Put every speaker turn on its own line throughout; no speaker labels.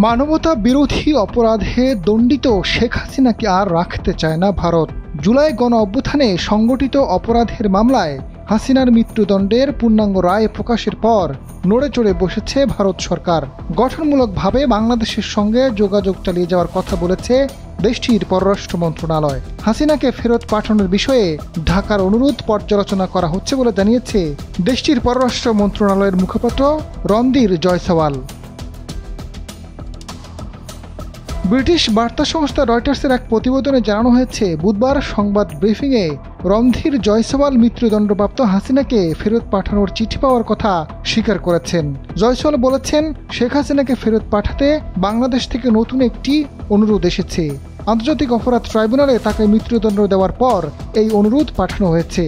মানবতা বিরোধী অপরাধে দণ্ডিত শেখ হাসিনাকে আর রাখতে চায় না ভারত। জুলাই গণ অভ্যুত্থানে সংগঠিত অপরাধের মামলায় হাসিনার মৃত্যুদণ্ডের পূর্ণাঙ্গ রায় প্রকাশের পর নড়ে চড়ে বসেছে ভারত সরকার। গঠনমূলকভাবে বাংলাদেশের সঙ্গে যোগাযোগ চালিয়ে যাওয়ার কথা বলেছে দেশটির পররাষ্ট্র মন্ত্রণালয়। হাসিনাকে ফেরত পাঠানোর বিষয়ে ঢাকার অনুরোধ পর্যালোচনা করা হচ্ছে বলে জানিয়েছে দেশটির পররাষ্ট্র মন্ত্রণালয়ের মুখপাত্র রণধীর জয়সওয়াল। ব্রিটিশ বার্তা সংস্থা রয়টার্সের এক প্রতিবেদনে জানানো হয়েছে, বুধবার সংবাদ ব্রিফিংয়ে রণধীর জয়সওয়াল মৃত্যুদণ্ডপ্রাপ্ত হাসিনাকে ফেরত পাঠানোর চিঠি পাওয়ার কথা স্বীকার করেছেন। জয়সওয়াল বলেছেন, শেখ হাসিনাকে ফেরত পাঠাতে বাংলাদেশ থেকে নতুন একটি অনুরোধ এসেছে। আন্তর্জাতিক অপরাধ ট্রাইব্যুনালে তাকে মৃত্যুদণ্ড দেওয়ার পর এই অনুরোধ পাঠানো হয়েছে।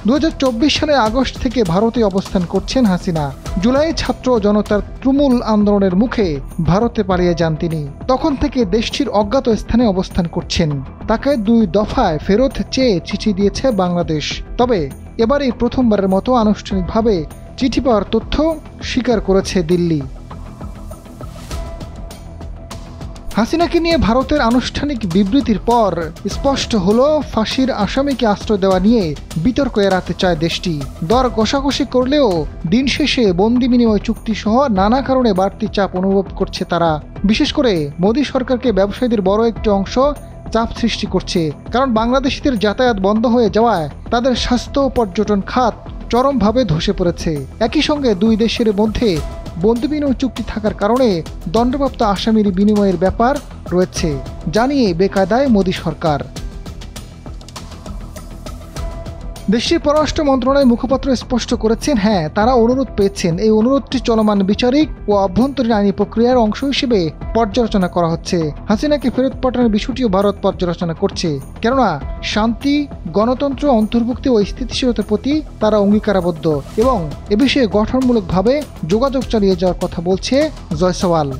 2024 সালের আগস্ট থেকে ভারতে অবস্থান করছেন হাসিনা। জুলাই ছাত্র জনতার তুমুল আন্দোলনের মুখে ভারতে পালিয়ে যান তিনি। তখন থেকে দেশটির অজ্ঞাত স্থানে অবস্থান করছেন। তাকে 2 দফায় ফেরত চেয়ে চিঠি দিয়েছে বাংলাদেশ। তবে এবারই প্রথমবারের মতো আনুষ্ঠানিকভাবে চিঠি পাওয়ার তথ্য স্বীকার করেছে দিল্লি। হাসিনাকে নিয়ে ভারতের আনুষ্ঠানিক বিবৃতির পর স্পষ্ট হলো, ফাঁসির আসামিকে আশ্রয় দেওয়া নিয়ে বিতর্ক এড়াতে চায় দেশটি। দর কষাকষি করলেও দিন শেষে বন্দি বিনিময় চুক্তি সহ নানা কারণে বাড়তি চাপ অনুভব করছে তারা। বিশেষ করে মোদী সরকারকে ব্যবসায়ীদের বড় একটি অংশ চাপ সৃষ্টি করছে, কারণ বাংলাদেশিদের যাতায়াত বন্ধ হয়ে যাওয়ায় তাদের স্বাস্থ্য ও পর্যটন খাত চরমভাবে ধসে পড়েছে। একই সঙ্গে 2 দেশের মধ্যে বন্দি বিনিময় চুক্তি থাকার কারণে দণ্ডপ্রাপ্ত আসামির বিনিময়ের ব্যাপার রয়েছে, জানিয়ে বেকায়দায় মোদী সরকার। দেশটির পররাষ্ট্র মন্ত্রণালয়ের মুখপাত্র স্পষ্ট করেছেন, হ্যাঁ, তারা অনুরোধ পেয়েছেন। এই অনুরোধটি চলমান বিচারিক ও অভ্যন্তরীণ আইনি প্রক্রিয়ার অংশ হিসেবে পর্যালোচনা করা হচ্ছে। হাসিনাকে ফেরত পাঠানোর বিষয়টিও ভারত পর্যালোচনা করছে, কেননা শান্তি, গণতন্ত্র, অন্তর্ভুক্তি ও স্থিতিশীলতার প্রতি তারা অঙ্গীকারাবদ্ধ এবং এ বিষয়ে গঠনমূলকভাবে যোগাযোগ চালিয়ে যাওয়ার কথা বলছে জয়সওয়াল।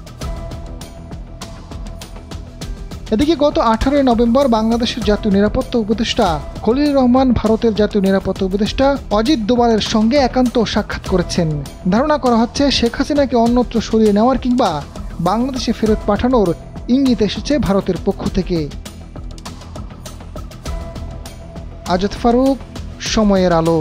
এদিকে গত 18 নভেম্বর বাংলাদেশের জাতীয় নিরাপত্তা উপদেষ্টা খলিলুর রহমান ভারতের জাতীয় নিরাপত্তা উপদেষ্টা অজিত দোভালের সঙ্গে একান্ত সাক্ষাৎ করেছেন। ধারণা করা হচ্ছে শেখ হাসিনাকে অন্যত্র সরিয়ে নেওয়ার কিংবা বাংলাদেশে ফেরত পাঠানোর ইঙ্গিত এসেছে ভারতের পক্ষ থেকে। আজাদ ফারুক, সময়ের আলো।